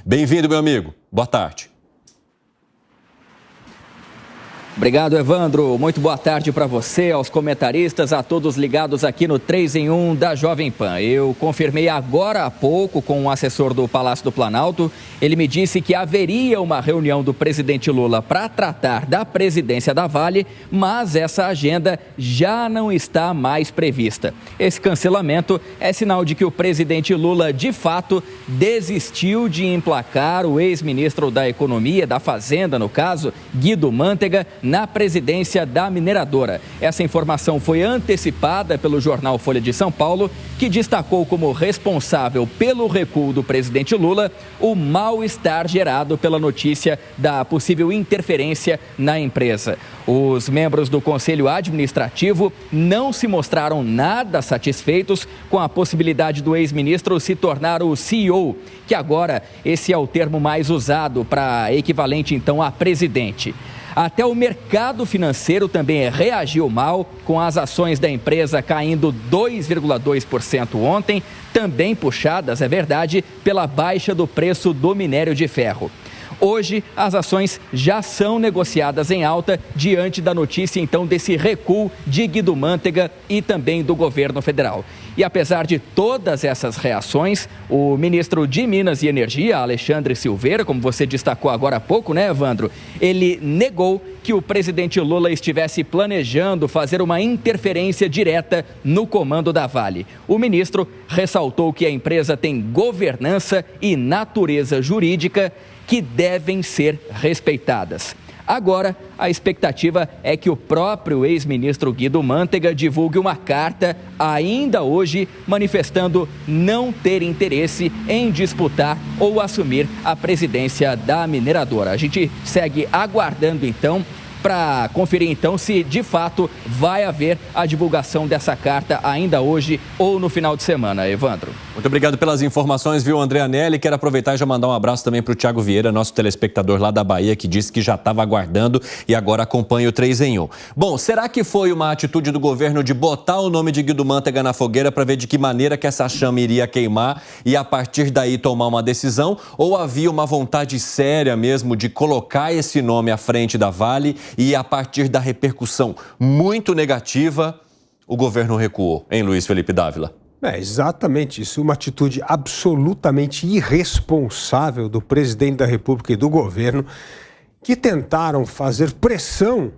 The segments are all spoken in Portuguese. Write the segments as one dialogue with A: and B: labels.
A: Bem-vindo, meu amigo. Boa tarde.
B: Obrigado, Evandro. Muito boa tarde para você, aos comentaristas, a todos ligados aqui no 3 em 1 da Jovem Pan. Eu confirmei agora há pouco com um assessor do Palácio do Planalto. Ele me disse que haveria uma reunião do presidente Lula para tratar da presidência da Vale, mas essa agenda já não está mais prevista. Esse cancelamento é sinal de que o presidente Lula, de fato, desistiu de emplacar o ex-ministro da Economia, da Fazenda, no caso, Guido Mantega, na presidência da mineradora. Essa informação foi antecipada pelo jornal Folha de São Paulo, que destacou como responsável pelo recuo do presidente Lula o mal-estar gerado pela notícia da possível interferência na empresa. Os membros do Conselho Administrativo não se mostraram nada satisfeitos com a possibilidade do ex-ministro se tornar o CEO, que agora esse é o termo mais usado para equivalente então a presidente. Até o mercado financeiro também reagiu mal, com as ações da empresa caindo 2,2% ontem, também puxadas, é verdade, pela baixa do preço do minério de ferro. Hoje, as ações já são negociadas em alta diante da notícia, então, desse recuo de Guido Mantega e também do governo federal. E apesar de todas essas reações, o ministro de Minas e Energia, Alexandre Silveira, como você destacou agora há pouco, né, Evandro? Ele negou que o presidente Lula estivesse planejando fazer uma interferência direta no comando da Vale. O ministro ressaltou que a empresa tem governança e natureza jurídica que devem ser respeitadas. Agora, a expectativa é que o próprio ex-ministro Guido Mantega divulgue uma carta ainda hoje manifestando não ter interesse em disputar ou assumir a presidência da mineradora. A gente segue aguardando então para conferir então se de fato vai haver a divulgação dessa carta ainda hoje ou no final de semana, Evandro.
A: Muito obrigado pelas informações, viu, André Anelli? Quero aproveitar e já mandar um abraço também para o Thiago Vieira, nosso telespectador lá da Bahia, que disse que já estava aguardando e agora acompanha o 3 em 1. Bom, será que foi uma atitude do governo de botar o nome de Guido Mantega na fogueira para ver de que maneira que essa chama iria queimar e a partir daí tomar uma decisão? Ou havia uma vontade séria mesmo de colocar esse nome à frente da Vale e a partir da repercussão muito negativa, o governo recuou, hein, Luiz Felipe Dávila?
C: É exatamente isso, uma atitude absolutamente irresponsável do presidente da República e do governo, que tentaram fazer pressão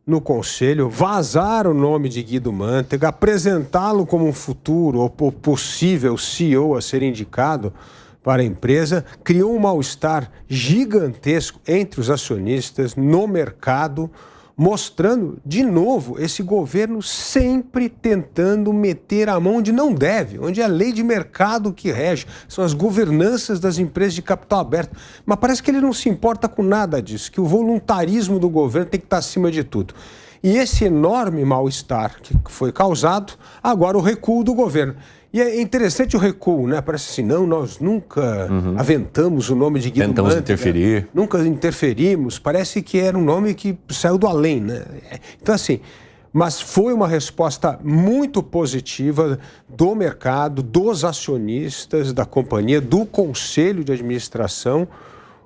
C: no Conselho, vazar o nome de Guido Mantega, apresentá-lo como um futuro ou possível CEO a ser indicado para a empresa, criou um mal-estar gigantesco entre os acionistas, no mercado, mostrando, de novo, esse governo sempre tentando meter a mão onde não deve, onde é a lei de mercado que rege, são as governanças das empresas de capital aberto. Mas parece que ele não se importa com nada disso, que o voluntarismo do governo tem que estar acima de tudo. E esse enorme mal-estar que foi causado, agora o recuo do governo. E é interessante o recuo, né? Parece assim, não, nós nunca aventamos o nome de Guido Mantega.
A: Tentamos interferir.
C: Nunca interferimos. Parece que era um nome que saiu do além, né? Então, assim, mas foi uma resposta muito positiva do mercado, dos acionistas da companhia, do Conselho de Administração,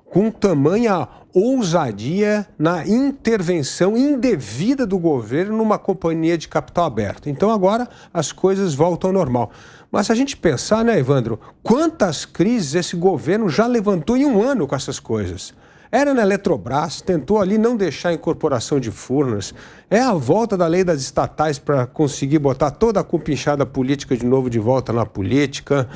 C: com tamanha ousadia na intervenção indevida do governo numa companhia de capital aberto. Então agora as coisas voltam ao normal. Mas se a gente pensar, né, Evandro, quantas crises esse governo já levantou em um ano com essas coisas? Era na Eletrobras, tentou ali não deixar a incorporação de Furnas, é a volta da lei das estatais para conseguir botar toda a cupinchada política de novo de volta na política.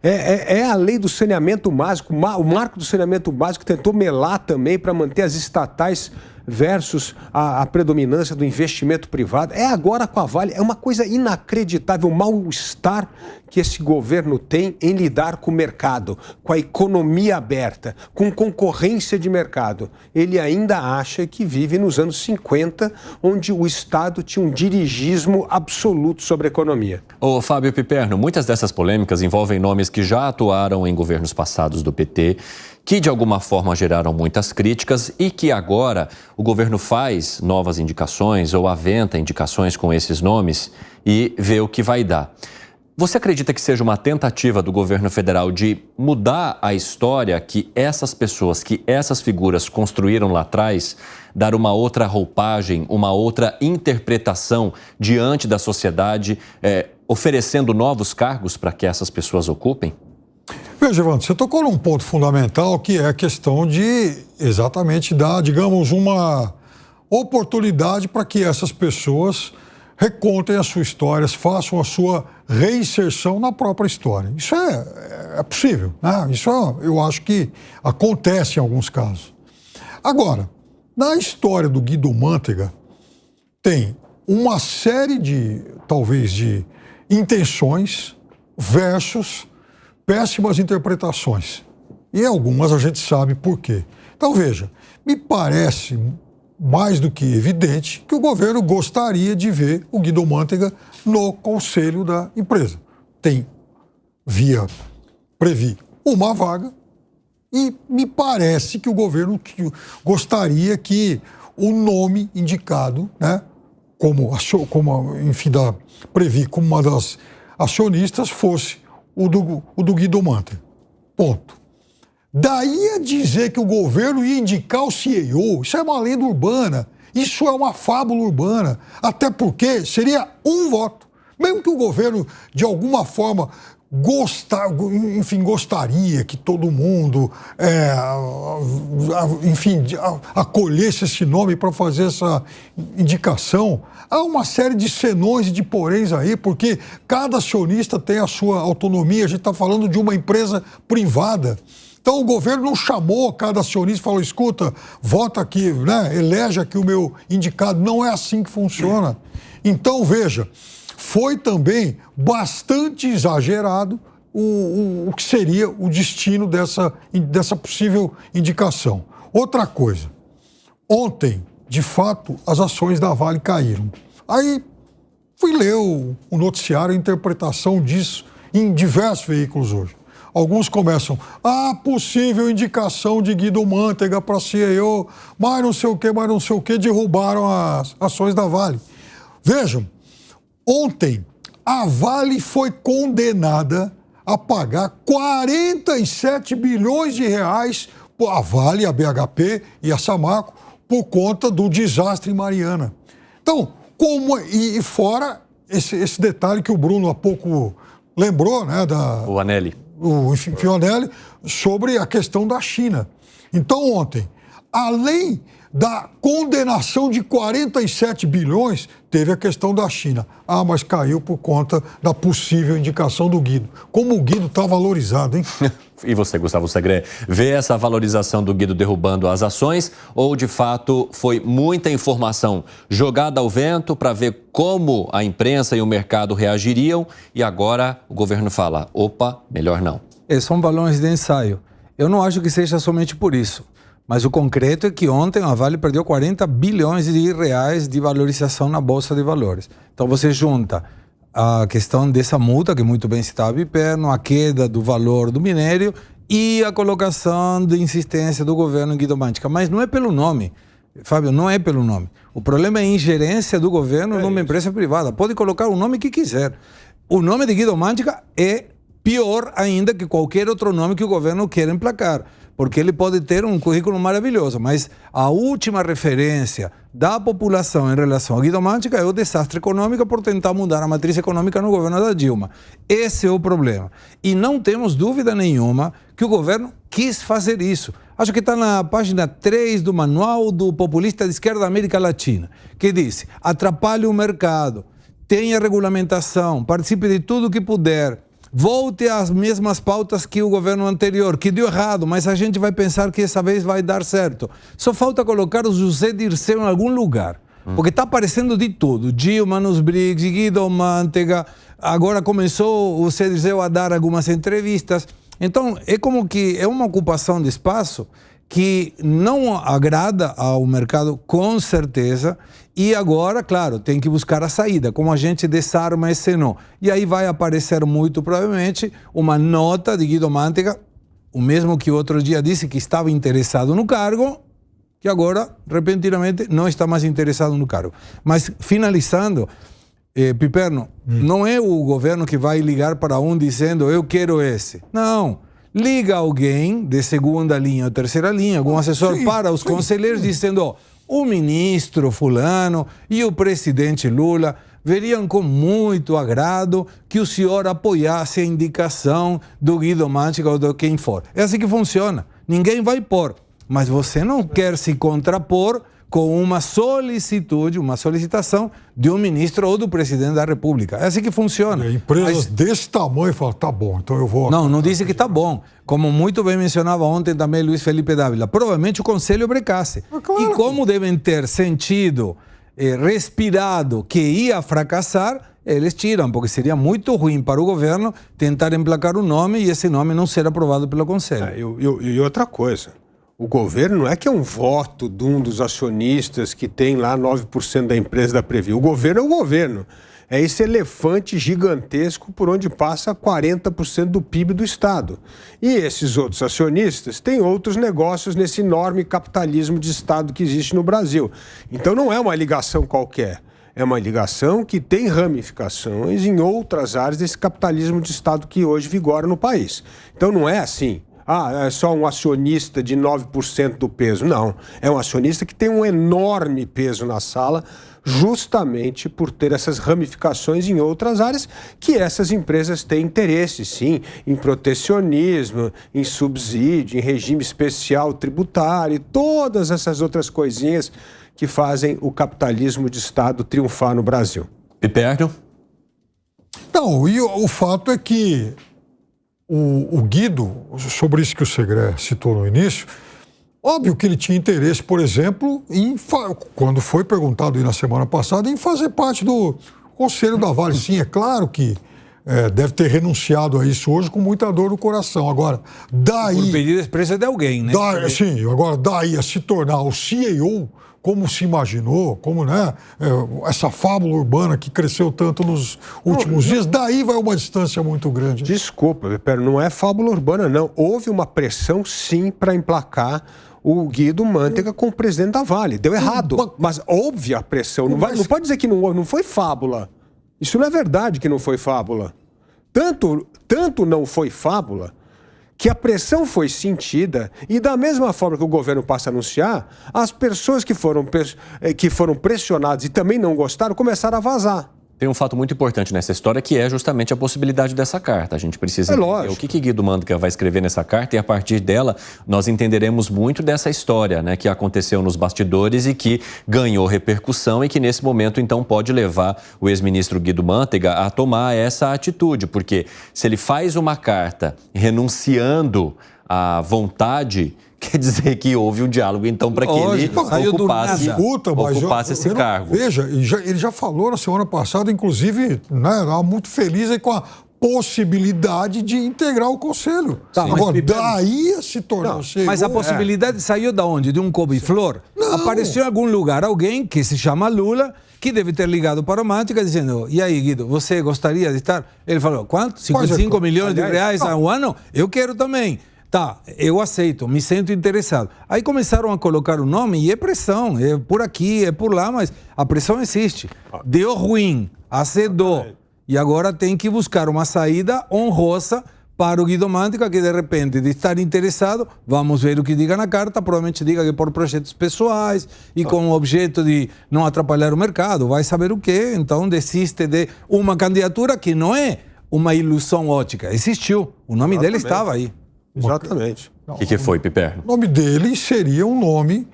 C: É a lei do saneamento básico, o marco do saneamento básico tentou melar também para manter as estatais versus a predominância do investimento privado. É agora com a Vale, é uma coisa inacreditável, o mal-estar que esse governo tem em lidar com o mercado, com a economia aberta, com concorrência de mercado. Ele ainda acha que vive nos anos 50, onde o Estado tinha um dirigismo absoluto sobre a economia.
A: Ô, Fábio Piperno, muitas dessas polêmicas envolvem nomes que já atuaram em governos passados do PT, que de alguma forma geraram muitas críticas e que agora o governo faz novas indicações ou aventa indicações com esses nomes e vê o que vai dar. Você acredita que seja uma tentativa do governo federal de mudar a história que essas pessoas, que essas figuras construíram lá atrás, dar uma outra roupagem, uma outra interpretação diante da sociedade, oferecendo novos cargos para que essas pessoas ocupem?
D: Veja, Evandro, você tocou num ponto fundamental que é a questão de exatamente dar, digamos, uma oportunidade para que essas pessoas recontem as suas histórias, façam a sua reinserção na própria história. Isso é possível, né? Isso eu acho que acontece em alguns casos. Agora, na história do Guido Mantega, tem uma série de, talvez, de intenções versus péssimas interpretações. E algumas a gente sabe por quê. Então, veja, me parece mais do que evidente que o governo gostaria de ver o Guido Mantega no conselho da empresa. Previ uma vaga e me parece que o governo gostaria que o nome indicado, né, previ como uma das acionistas fosse o do Guido Mantega. Ponto. Daí a dizer que o governo ia indicar o CEO, isso é uma lenda urbana, isso é uma fábula urbana, até porque seria um voto. Mesmo que o governo, de alguma forma, gostaria que todo mundo, acolhesse esse nome para fazer essa indicação, há uma série de senões e de poréns aí, porque cada acionista tem a sua autonomia, a gente está falando de uma empresa privada. Então o governo não chamou cada acionista e falou, escuta, vota aqui, né, elege aqui o meu indicado. Não é assim que funciona. Então, veja, foi também bastante exagerado o que seria o destino dessa possível indicação. Outra coisa, ontem, de fato, as ações da Vale caíram. Aí fui ler o noticiário, a interpretação disso em diversos veículos hoje. Alguns começam, possível indicação de Guido Mantega para CEO, mas não sei o que, derrubaram as ações da Vale. Vejam, ontem a Vale foi condenada a pagar 47 bilhões de reais, a Vale, a BHP e a Samarco, por conta do desastre em Mariana. Então, e fora esse detalhe que o Bruno há pouco lembrou, né?
A: O Anelli.
D: O Fionelli, sobre a questão da China. Então, ontem, além da condenação de 47 bilhões, teve a questão da China. Mas caiu por conta da possível indicação do Guido. Como o Guido está valorizado, hein?
A: E você, Gustavo Segre, vê essa valorização do Guido derrubando as ações ou, de fato, foi muita informação jogada ao vento para ver como a imprensa e o mercado reagiriam e agora o governo fala, opa, melhor não?
E: São balões de ensaio. Eu não acho que seja somente por isso. Mas o concreto é que ontem a Vale perdeu 40 bilhões de reais de valorização na Bolsa de Valores. Então você junta a questão dessa multa, que muito bem estava em perno, a queda do valor do minério e a colocação de insistência do governo em Guido Mantega. Mas não é pelo nome, Fábio, não é pelo nome. O problema é a ingerência do governo numa empresa privada. Pode colocar o nome que quiser. O nome de Guido Mantega é pior ainda que qualquer outro nome que o governo queira emplacar, porque ele pode ter um currículo maravilhoso, mas a última referência da população em relação a Guido Mantega é o desastre econômico por tentar mudar a matriz econômica no governo da Dilma. Esse é o problema. E não temos dúvida nenhuma que o governo quis fazer isso. Acho que está na página 3 do Manual do Populista de Esquerda da América Latina, que diz, atrapalhe o mercado, tenha regulamentação, participe de tudo que puder, volte às mesmas pautas que o governo anterior, que deu errado, mas a gente vai pensar que essa vez vai dar certo. Só falta colocar o José Dirceu em algum lugar, porque está aparecendo de tudo. Dilma nos BRICS, Guido Mantega, agora começou o José Dirceu a dar algumas entrevistas. Então, é como que é uma ocupação de espaço que não agrada ao mercado, com certeza, e agora, claro, tem que buscar a saída, como a gente desarma esse nó. E aí vai aparecer muito provavelmente uma nota de Guido Mantega, o mesmo que outro dia disse que estava interessado no cargo, que agora, repentinamente, não está mais interessado no cargo. Mas, finalizando, Piperno, não é o governo que vai ligar para um dizendo eu quero esse. Não. Liga alguém de segunda linha ou terceira linha, algum assessor para os conselheiros dizendo, ó, o ministro fulano e o presidente Lula veriam com muito agrado que o senhor apoiasse a indicação do Guido Mantega ou de quem for. É assim que funciona. Ninguém vai pôr, mas você não quer se contrapor com uma solicitação de um ministro ou do presidente da República. É assim que funciona.
D: Empresas desse tamanho falam, tá bom, então eu vou...
E: Não disse que tá bom. Como muito bem mencionava ontem também Luiz Felipe Dávila, provavelmente o Conselho brecasse.
D: Claro.
E: E como devem ter sentido, respirado que ia fracassar, eles tiram, porque seria muito ruim para o governo tentar emplacar um nome e esse nome não ser aprovado pelo Conselho.
C: E outra coisa, o governo não é que é um voto de um dos acionistas que tem lá 9% da empresa da Previ. O governo é o governo. É esse elefante gigantesco por onde passa 40% do PIB do Estado. E esses outros acionistas têm outros negócios nesse enorme capitalismo de Estado que existe no Brasil. Então não é uma ligação qualquer. É uma ligação que tem ramificações em outras áreas desse capitalismo de Estado que hoje vigora no país. Então não é assim. É só um acionista de 9% do peso. Não, é um acionista que tem um enorme peso na sala, justamente por ter essas ramificações em outras áreas que essas empresas têm interesse, sim, em protecionismo, em subsídio, em regime especial tributário, todas essas outras coisinhas que fazem o capitalismo de Estado triunfar no Brasil.
A: Piperno?
D: Não, e o fato é que o Guido, sobre isso que o Segré citou no início, óbvio que ele tinha interesse, por exemplo, quando foi perguntado aí na semana passada, em fazer parte do Conselho da Vale. Sim, é claro que deve ter renunciado a isso hoje com muita dor no coração. Agora, daí...
E: Por pedido expresso de alguém, né?
D: Sim, agora daí a se tornar o CEO, como se imaginou, como, né, essa fábula urbana que cresceu tanto nos últimos dias, daí vai uma distância muito grande.
C: Desculpa, não é fábula urbana, não. Houve uma pressão, sim, para emplacar o Guido Mantega como presidente da Vale. Deu errado, mas houve a pressão. Não pode dizer que não foi fábula. Isso não é verdade que não foi fábula. Tanto não foi fábula que a pressão foi sentida e da mesma forma que o governo passa a anunciar, as pessoas que foram pressionadas e também não gostaram começaram a vazar.
A: Tem um fato muito importante nessa história que é justamente a possibilidade dessa carta. A gente precisa entender o que Guido Mantega vai escrever nessa carta e a partir dela nós entenderemos muito dessa história, né, que aconteceu nos bastidores e que ganhou repercussão e que nesse momento então pode levar o ex-ministro Guido Mantega a tomar essa atitude, porque se ele faz uma carta renunciando à vontade, quer dizer que houve um diálogo, então, para que ele ocupasse esse cargo.
D: Veja, ele já falou na semana passada, inclusive, né, estava muito feliz aí com a possibilidade de integrar o Conselho. Agora, daí a se tornar o CEO...
E: Mas a possibilidade saiu de onde? De um couve-flor? Apareceu em algum lugar alguém que se chama Lula, que deve ter ligado para o Mantega dizendo, e aí, Guido, você gostaria de estar? Ele falou, quanto? 55 milhões de reais ao ano? Eu quero também. Tá, eu aceito, me sinto interessado. Aí começaram a colocar o nome e é pressão, é por aqui, é por lá, mas a pressão existe. Deu ruim, azedou. E agora tem que buscar uma saída honrosa para o Guido Mantega, que de repente, de estar interessado, vamos ver o que diga na carta, provavelmente diga que por projetos pessoais e com o objeto de não atrapalhar o mercado, vai saber o quê, então desiste de uma candidatura que não é uma ilusão ótica, existiu, o nome dele estava aí.
C: Exatamente.
A: O que foi, Piperno?
D: O nome dele seria um nome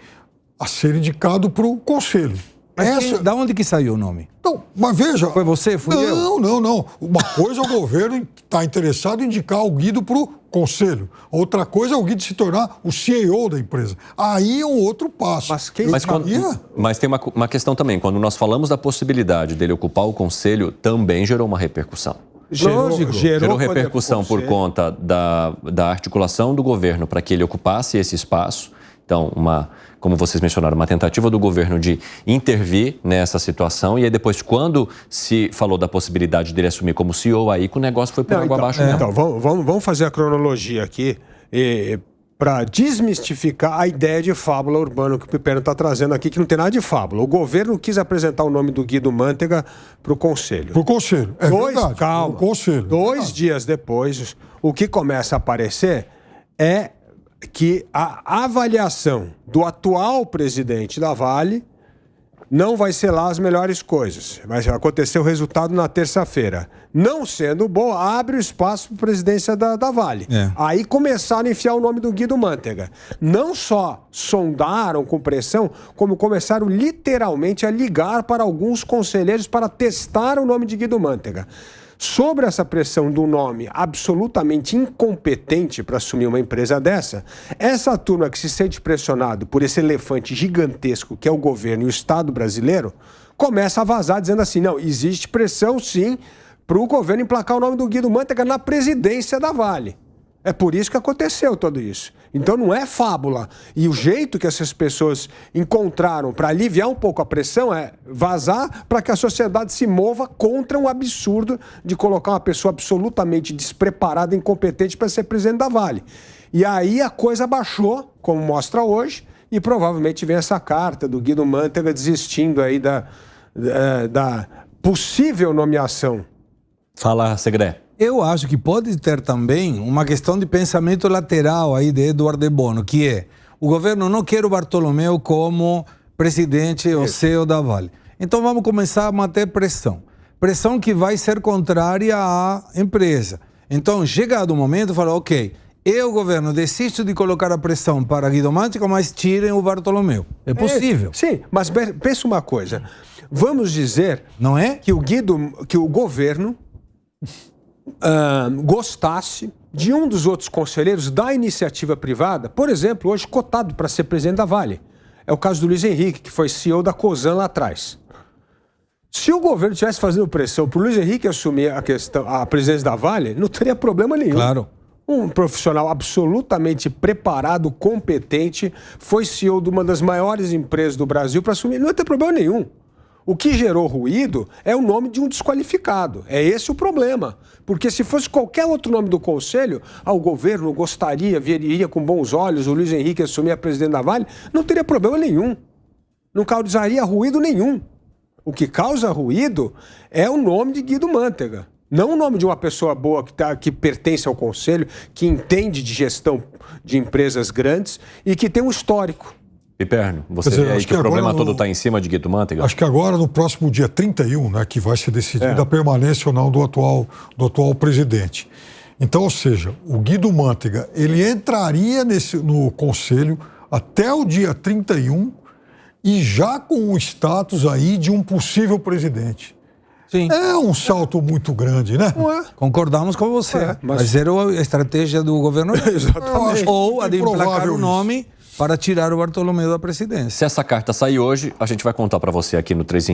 D: a ser indicado para o Conselho.
E: Mas da onde que saiu o nome?
D: Não, mas veja...
E: Foi você? Fui eu?
D: Não. Uma coisa é o governo estar interessado em indicar o Guido para o Conselho. Outra coisa é o Guido se tornar o CEO da empresa. Aí é um outro passo.
A: Mas tem uma questão também. Quando nós falamos da possibilidade dele ocupar o Conselho, também gerou uma repercussão. Gerou repercussão por conta da articulação do governo para que ele ocupasse esse espaço. Então, como vocês mencionaram, uma tentativa do governo de intervir nessa situação. E aí depois, quando se falou da possibilidade dele assumir como CEO, aí que o negócio foi por água abaixo mesmo.
C: Então, vamos fazer a cronologia aqui. para desmistificar a ideia de fábula urbana que o Piperno está trazendo aqui, que não tem nada de fábula. O governo quis apresentar o nome do Guido Mantega para o Conselho.
D: Para o Conselho, verdade.
C: Calma.
D: Conselho.
C: 2 dias depois, o que começa a aparecer é que a avaliação do atual presidente da Vale não vai ser lá as melhores coisas. Vai acontecer o resultado na terça-feira. Não sendo boa, abre o espaço para a presidência da Vale. Aí começaram a enfiar o nome do Guido Mantega. Não só sondaram com pressão, como começaram literalmente a ligar para alguns conselheiros para testar o nome de Guido Mantega. Sobre essa pressão do nome absolutamente incompetente para assumir uma empresa dessa, essa turma que se sente pressionado por esse elefante gigantesco que é o governo e o Estado brasileiro, começa a vazar dizendo assim, não, existe pressão sim para o governo emplacar o nome do Guido Mantega na presidência da Vale. É por isso que aconteceu tudo isso. Então não é fábula. E o jeito que essas pessoas encontraram para aliviar um pouco a pressão é vazar para que a sociedade se mova contra um absurdo de colocar uma pessoa absolutamente despreparada e incompetente para ser presidente da Vale. E aí a coisa baixou, como mostra hoje, e provavelmente vem essa carta do Guido Mantega desistindo aí da possível nomeação.
A: Fala, Segré.
E: Eu acho que pode ter também uma questão de pensamento lateral aí de Eduardo de Bono, que é, o governo não quer o Bartolomeu como presidente ou CEO da Vale. Então vamos começar a manter pressão. Pressão que vai ser contrária à empresa. Então, chegado o momento, fala, ok, eu, governo, desisto de colocar a pressão para Guido Mantega, mas tirem o Bartolomeu. É possível.
C: Sim, mas pensa uma coisa. Vamos dizer
E: não é?
C: que o governo gostasse de um dos outros conselheiros da iniciativa privada, por exemplo, hoje cotado para ser presidente da Vale. É o caso do Luiz Henrique, que foi CEO da Cosan lá atrás. Se o governo estivesse fazendo pressão para o Luiz Henrique assumir a presidência da Vale, não teria problema nenhum.
E: Claro.
C: Um profissional absolutamente preparado, competente, foi CEO de uma das maiores empresas do Brasil para assumir. Não ia ter problema nenhum. O que gerou ruído é o nome de um desqualificado. É esse o problema. Porque se fosse qualquer outro nome do Conselho, o governo gostaria, veria com bons olhos o Luiz Henrique assumir a presidente da Vale, não teria problema nenhum. Não causaria ruído nenhum. O que causa ruído é o nome de Guido Mantega. Não o nome de uma pessoa boa que pertence ao Conselho, que entende de gestão de empresas grandes e que tem um histórico.
A: Piperno, você vê aí que o problema todo está em cima de Guido Mantega?
D: Acho que agora, no próximo dia 31, né, que vai ser decidida a permanência ou não do atual presidente. Então, ou seja, o Guido Mantega, ele entraria no Conselho até o dia 31 e já com o status aí de um possível presidente.
E: Sim.
D: É um salto muito grande, né?
C: Não é?
E: Concordamos com você. Mas era a estratégia do governo.
C: Exatamente.
E: Ou a de emplacar o nome para tirar o Bartolomeu da presidência.
A: Se essa carta sair hoje, a gente vai contar para você aqui no 3 em 1.